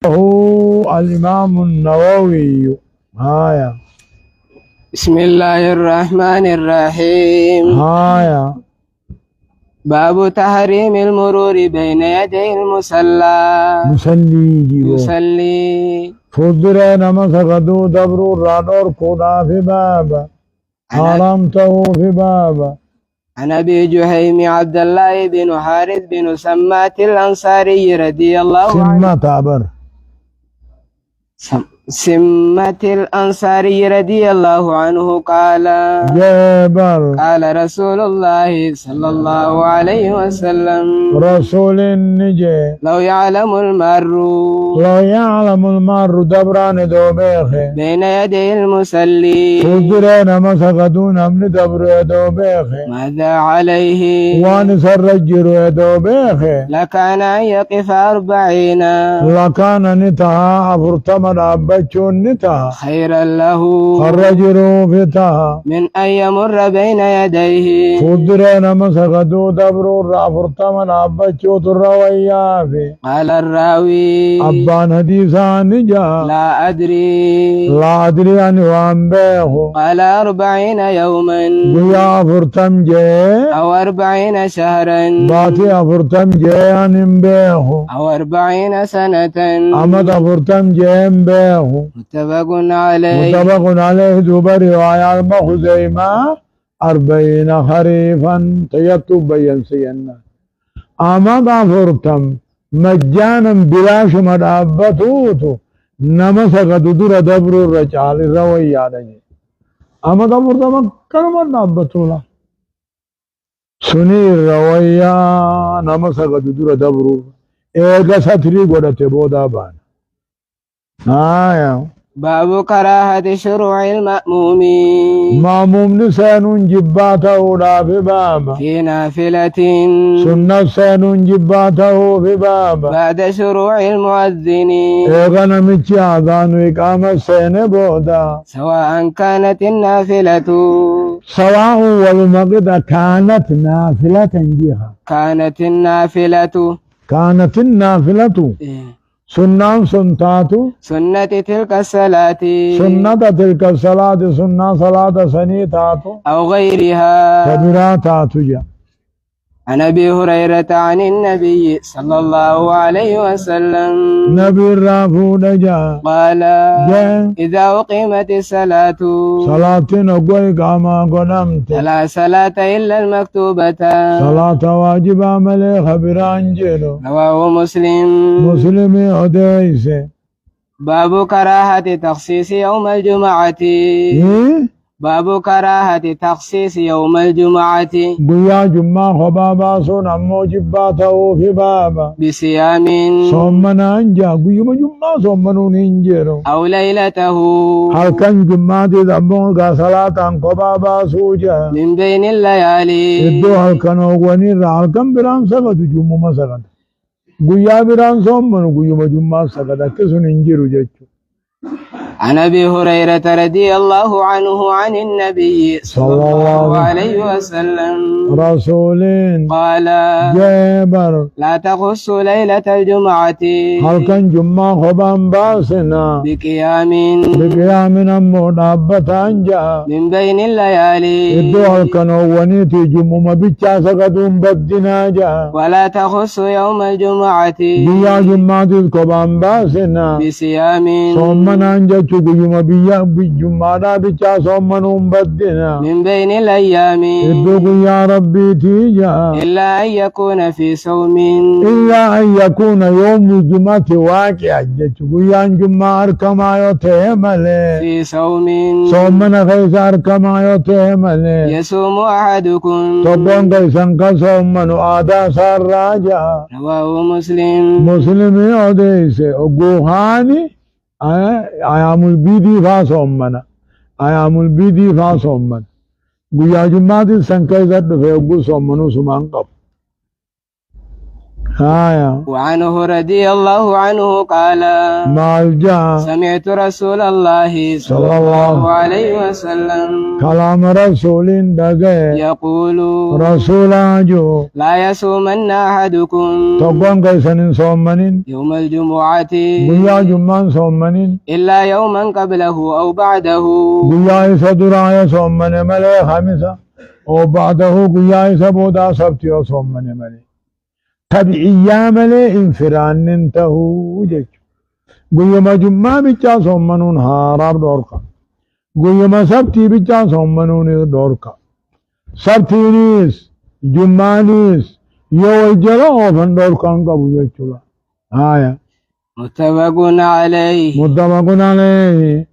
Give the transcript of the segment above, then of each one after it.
هو الإمام النووي. هايا بسم الله الرحمن الرحيم. هايا باب تحريم المرور بين يدي المصلى. يصلي فضل نمس غدو دبر الرادور كودا في بابا حرمته في بابا. عن ابي جهيم عبد الله بن حارث بن سمات الانصاري رضي الله عنه. سمة تعبر سمة الأنصاري رضي الله عنه قال جبر قال رسول الله صلى الله عليه وسلم رسول النجي لو يعلم المر دبران دوبيخي بين يدي المصلي فضل نمس غدو نمن دبر دوبيخي ماذا عليه وانس الرجل دوبيخي لكان أن يقف 40 لكان نتها أفرتمر أبتشون نتها خيرا له الرجل فتها من أن يمر بين يديه. فضل نمس غدو دبر أفرتمر أبتشوت الرويافي. قال الراوي أبان حديثا نجا لا أدري أن وان بيخو قال 40 يوما قيا أفرتم جي أو 40 شهرا باتي أفرتم جي أن بيخو أو 40 سنة. أمد أفرتم جي بيخو. متفق عليه. دوبر روايات بخزيمة 40 خريفا تيتب بين سينا. أمد أفرتم مجانا بلاش مدابتوتو نمس قدر دبر الرجال الرويان. أمد أفرتم كلمة دابتولا سني الرويا نمس قدر دبر إيغا ستري قدت بودا بان. باب كراهة شروع مأموم نسان جباته في بابا في نافلة سنة سان جباته في بابا بعد شروع المؤذن إيغانا ميشي آذان إقامة سين بودا سواء كانت النافلة سواء والمقدة كانت نافلة جيها كانت النافلة سنة سنتاتو سنة تلك الصلاة سنة تلك الصلاة سنة صلاة سنيتاتو أو غيرها كبيراتاتو جا. عن أبي هريرة عن النبي صلى الله عليه وسلم نبي الرافو نجا قال جا. إذا أقيمت الصلاة صلاة نقوي كما قدمت فلا صلاة إلا المكتوبة صلاة واجبة ملي خبران جيرو. رواه مسلم. مسلمي أديس. باب كراهة تخصيص يوم الجمعة. باب كراهة تخصيص يوم الجمعة قيا جمعة خبابا سون أمو جباته في بابا بصيام صومنا انجا قيا جمعة صومنون انجيرو أو ليلته هل كان جمعة أمو صلاة خبابا سوجا من بين الليالي إدو هل كان أغواني هل كان بران سغد جمعة سغد قيا بران صومنو قيا جمعة سغد كسون انجيرو جيشو. عن أبي هريرة رضي الله عنه عن النبي صلى الله عليه وسلم رسولين قال جبر لا تخص ليلة الجمعة هل كان جمعة خبان باسنا بقيام أمو دابة أنجا من بين الليالي إدو هل كان أغوانيتي جمعة بيچا سغدون بدنا جا. ولا تخص يوم الجمعة بيا جمعة خبان باسنا بصيام صومنا انجا چوغيما بيا بجمعة بيچا صومنون بدنا من بين الأيام إدو يا ربي تيجا إلا أن يكون في صوم إلا أن يكون يوم الجمعة واقع جويا جمعة أركما يتهمله في صوم صومنا خيس أركما يتهمله يصوم أحدكم صبون كيسان كصومنا آدا سار راجا. رواه مسلم. مسلمي أديس أقوهاني أيام البيدي فاصومنا أيام البيدي فاصومنا قيا جمعة سنكيزت في أقو صومنو سمان قب وعنه رضي الله عنه قال مالجا سمعت رسول الله صلى الله عليه وسلم كلام رسول دقى يقول رسول جو لا يصومن أحدكم تقوم كيسن صومنين يوم الجمعة قيا جمان صومنين إلا يوما قبله أو بعده قيا صدراء صومن ملي خامسة وبعده قيا سبودا سبتي صومن ملي تبعيا ملي انفران انتهو جيش قيا ما جمع بيچا صومنون هاراب دوركا قيا ما سبتي بيچا صومنون دوركا سبتينيس جمانيس يو الجرا وفن دوركان قبو جيشولا متفق عليه متفق عليه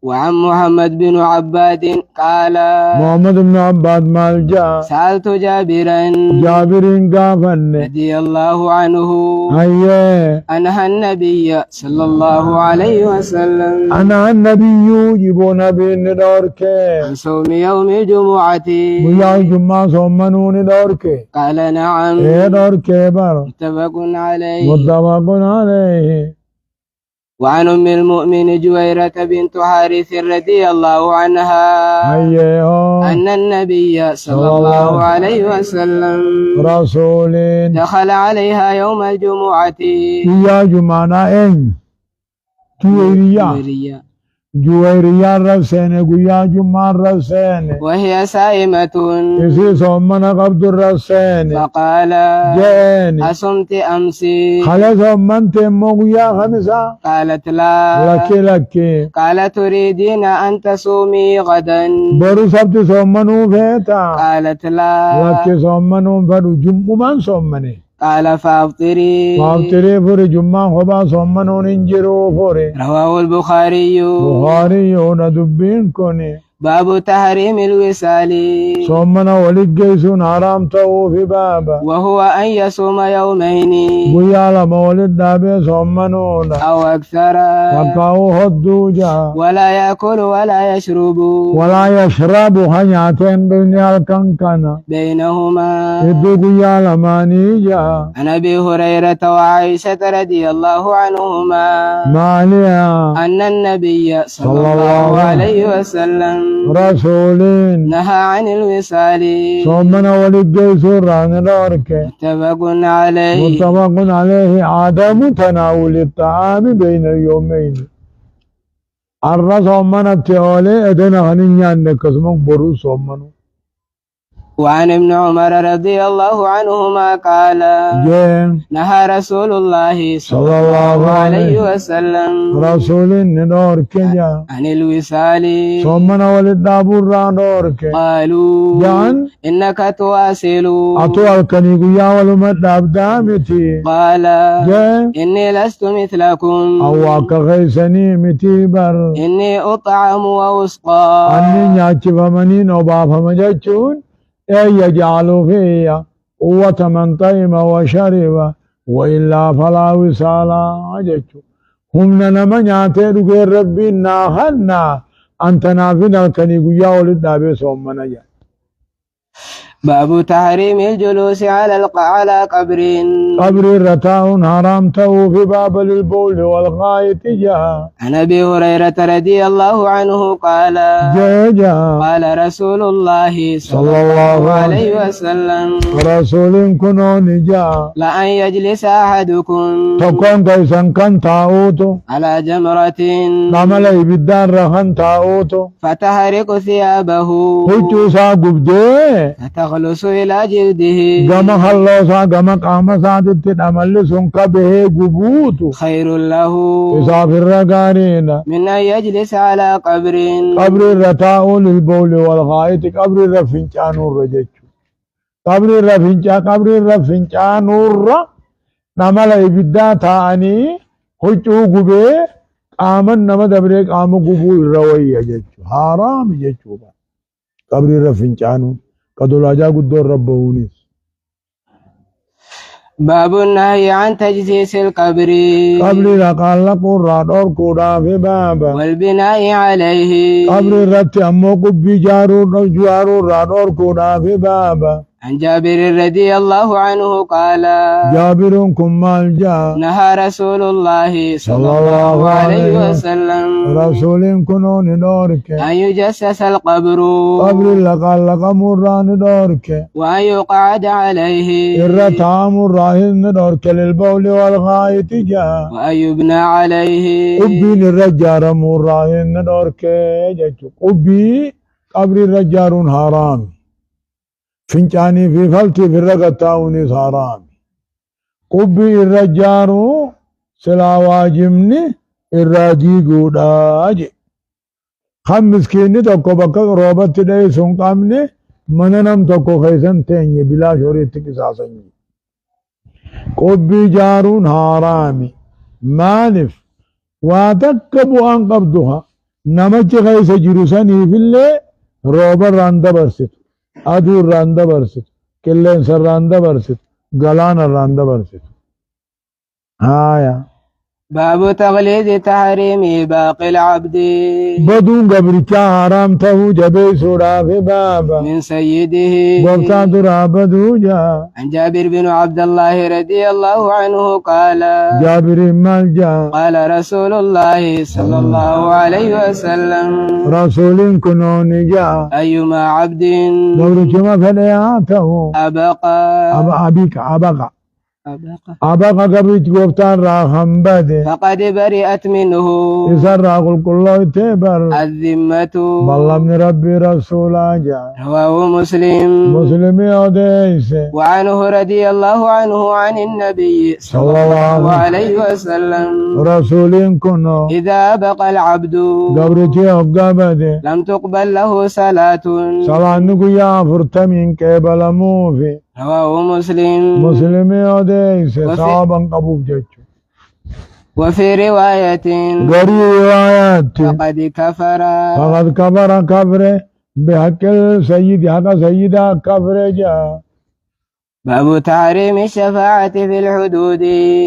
وعن محمد بن عباد قال محمد بن عباد مالجا سألت جابرا جابر قافن رضي الله عنه هيا أنهى النبي صلى الله عليه وسلم أنا النبي يجيبو نبي ندورك عن صوم يوم الجمعة ويا جمعة صومنون ندورك قال نعم دورك بار متفق عليه متفق عليه وعن أم المؤمن جويرة بنت حارث رضي الله عنها أن النبي صلى الله عليه وسلم رسول دخل عليها يوم الجمعة يا جمعنا إن جويريا رسين قيا جمعة رسين وهي سائمة إسي صومنا قبض الرسين فقال جين أصمت أمسي خلص صومن تمو قيا خمسة قالت لا لك قال تريدين أن تصومي غدا برو سبت صومنو فيتا قالت لا لك صومنو فرو جمعة صومني قال فافطري فور جمعة خبا صومنو ننجرو فوري رواه البخاري ندبين كوني باب تحريم الوصال صومنا ولقيسون حرام تو في بابا وهو أن يصوم يومين ويا لما ولد دابي صومنون أو أكثر وقاو هدوجا ولا يأكل ولا يشرب ولا يشرب حياتين دنيا الكنكنا بينهما إدو ويا لما نيجا عن أبي هريرة وعائشة رضي الله عنهما ماليا أن النبي صلى الله عليه وسلم رسولين نهى عن الوصال صومنا ولقيسون ران دورك متفق عليه متفق عليه عدم تناول الطعام بين اليومين الرا صومنا تيولي ادنا هنيان نكسمك برو صومنا وعن ابن عمر رضي الله عنهما قال نهى رسول الله صلى الله عليه وسلم رسول ندور كجا عن الوصال صومنا ولدابور رانورك قالوا جان إنك تواصل أطول كنيقيا ولمت دابدامتي قال إني لست مثلكم أواك غيسني متيبر إني أطعم وأسقى أني نياتي فمنين وبابا مجاچون يجعل فيها قوة من طيم وشرب وإلا فلا وصال أجتشو هم نما نياتي غير ربي ناهنا أنت نافنا كنيقيا ولدابي صومنا جا باب تحريم الجلوس على قبر رتاء حرام تو في باب البول والغاية جاء عن أبي هريرة رضي الله عنه قال قال رسول الله صلى الله عليه وسلم رسول كنون جاء لأن يجلس أحدكم تكون كيسان كان تاوتو على جمرة نعمل بالدار رخان تاوتو فتحرق ثيابه هجوسا قبدي تخلص إلى جلده غما خلصا غما قام سادت عمل سنقبه قبوت خير له إسافر رقارين من أن يجلس على قبر الرتاء للبول والغائط قبر الرفنجان الرجج قبر الرفنجان نمال إبدا تاني هجو قبه قامن نما دبري قام قبو الروية جج حرام جج قبر الرفنجان قدولا جا قدور ربونيس باب النهي عن تجسيس القبر قبر قال قرات اور کوڑا في بابا والبناء عليه قبر رت امو کو بجارو جوارو رات اور کوڑا في بابا عن جابر رضي الله عنه قال جابر كمال جاء نهى رسول الله صلى الله عليه وسلم رسول كنون دورك أن يجسس القبر قبر لقى مران دورك وأن يقعد عليه الرتام الراهن دورك للبول والغاية جاء وأن يبنى عليه قبي للرجار مراهن دورك قبي قبر الرجار حرام فنجاني في فلتي في الرقطاوني حرام قبي الرجار سلا واجمني الراجي قوداج خمس كيني تقو بكا روبت دي سنقامني مننم تقو خيسن تيني بلا شوريت كساسني قبي جارون حرامي مالف واتكبوا أن قبضها نمج خيس جرساني في اللي روبا راندا برسط أدور راندا برسط كلين سر راندا برسط غلان راندا برسط آية باب تغليظ تحريم باقي العبد بدون قبرچا حرام تهو جبه سوڑا في بابا من سيده بوكتا درا بدو جا عن جابر بن عبد الله رضي الله عنه قال جابر مال جا قال رسول الله صلى الله عليه وسلم رسول كنوني جا أيما عبد قبرچما فلياتهو أبقى أبقى قبرچ قبطان راهم بده فقد برئت منه إسر راقل كله تبر الذمة بالله من ربي رسول جا رواه مسلم مسلمي أديس وعنه رضي الله عنه عن النبي صلى الله عليه وسلم رسول كنو إذا بقى العبد قبرچي أبقى بده لم تقبل له صلاة صلاة نقيا فرتمين كيبل موفي رواه مسلم مسلمي أديس صحابا قبوب جيشو وفي رواية غري روايات فقد كفر كبره بحق السيد حق سيدا كفر جا باب تحريم الشفاعة في الحدود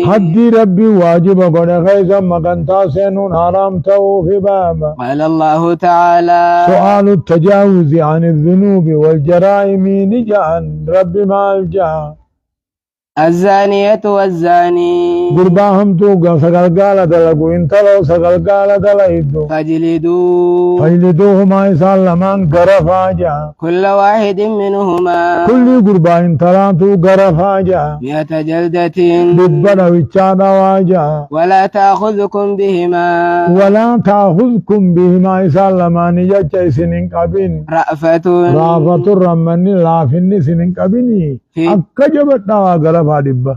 حد ربي واجب قد خيزا مقنتا سنون حرام تو في بابا قال الله تعالى سؤال التجاوز عن الذنوب والجرائم نجعن ربي ما الجا الزانية والزاني قرباهم توقع سقلقالة دلقوا انتلو سقلقالة دلقوا فجلدوهما يسالمان قرفا جا كل واحد منهما كل قربا انتلاتو قرفا جا 100 جلدة دبنا وچانا واجا ولا تأخذكم بهما يسالمان يجا سنين قبين رأفة الرمني لافني سنين قبيني أكا جبتنا وقرفا دبا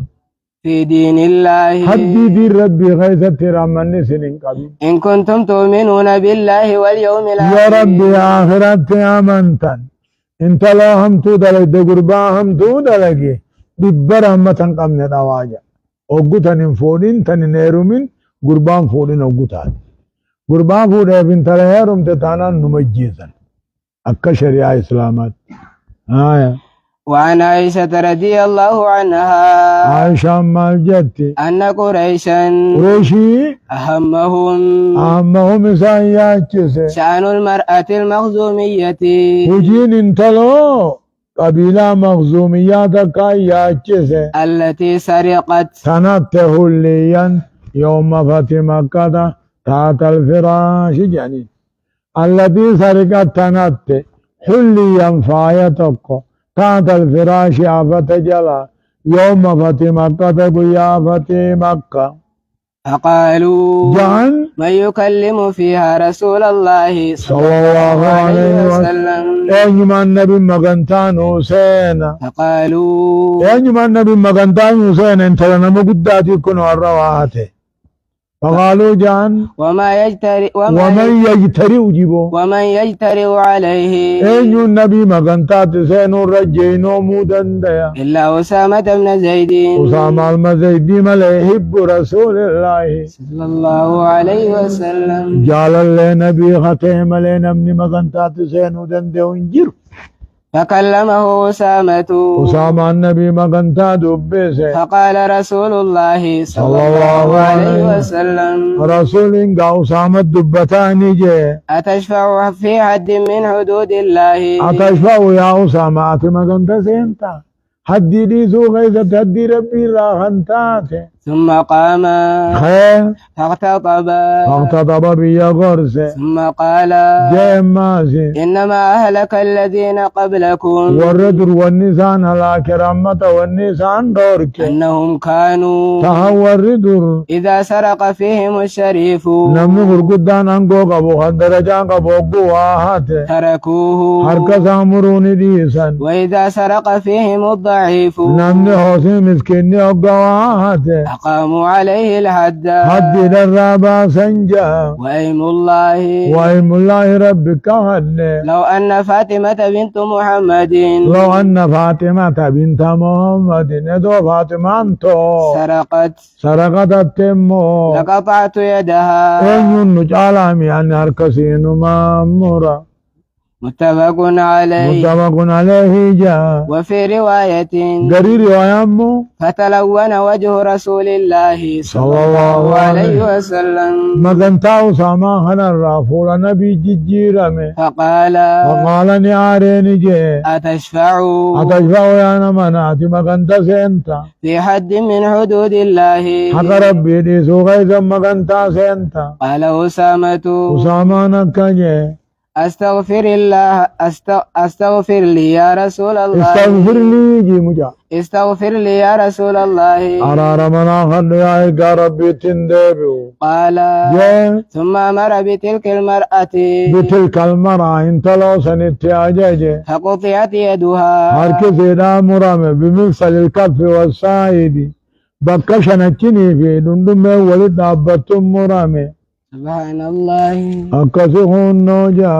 في دين الله حدي دي ربي غيثة رمني سنين قبين إن كنتم تؤمنون بالله واليوم الآخر يا ربي آخرت آمنتا انت لا هم تو دلق دي قربا هم تو دلقي دبا رحمتا قمنا دواجا اوگوتا نفودين تن نيرومين قربان فودين اوگوتا قربان فودين بنت لهيرم تتانا نمجيزا أكا شريعة إسلامات آية وعن عائشة رضي الله عنها عائشة مال جتي أن قريشا أهمهم سايات شأن المرأة المخزومية وجين انتلو قبيلة مخزوميات كايات التي سرقت تنته ليا يوم فتح مكة تحت الفراش يعني التي سرقت تنته حليا فايتك تحت الفراش آفت جلا يوم فتح مكة قيا فتح مكة فقالوا جعن من يكلم فيها رسول الله صلى الله عليه وسلم أيما النبي مغنتان حسين فقالوا أيما النبي مغنتان حسين انت لنا مقداتي كنوا الرواته فقالوا جان ومن يجترئ عليه أيو النبي مغنتات سينو رجينو مودنديا إلا أسامة بن زيد أسامة المزيدي مليحب رسول الله صلى الله عليه وسلم جال اللي نبي ختم لنا من مغنتات سينو دنديو انجر فكلمه أسامة أسامة النبي مغنتا دبسه فقال رسول الله صلى الله عليه وسلم رسول إنك أسامة دبتاني جي أتشفع في حد من حدود الله أتشفع يا أسامة أتمغنتا سينتا حدي دي سو غيثة حدي ربي راغنتاته ثم قام خير فاغتضب بيا غرسه ثم قال جيماسي إنما أهلك الذين قبلكم والرجل والنسان على كرامة والنسان دورك أنهم كانوا تهور ردر إذا سرق فيهم الشريف نمني غرقدان أنقو قبو خدرجان قبو قواهات تركوه حركة سامرون ديسان وإذا سرق فيهم الضعيف نمني حسين مسكيني قواهات أقاموا عليه الحد حد للرابا سنجا وأيم الله ربك هد لو أن فاطمة بنت محمد لو أن فاطمة بنت محمد ندو فاطمة أنتو سرقت التمو لقطعت يدها أن نجعل أن أركسين مامورا متفق عليه جاء وفي رواية قري رواية فتلون وجه رسول الله صلى الله عليه وسلم مغنتا أسامة هنا الرافول نبي جيرمه فقال نعارين جي أتشفع يا نمنات مغنتا سينتا في حد من حدود الله حق ربي دي سوغيزا مغنتا سينتا قال أسامة نكجي استغفر لي يا رسول الله استغفر لي يا رسول الله أرار منا خد يا ربي تندبو قال ثم أمر بتلك المرأة انت لو سنت أجاجي فقطعت يدها هركز إذا مرامي بمفصل الكف والسائد بكشنكني في دندم ولد أبتم مرامي سبحان الله أكسهن نوجا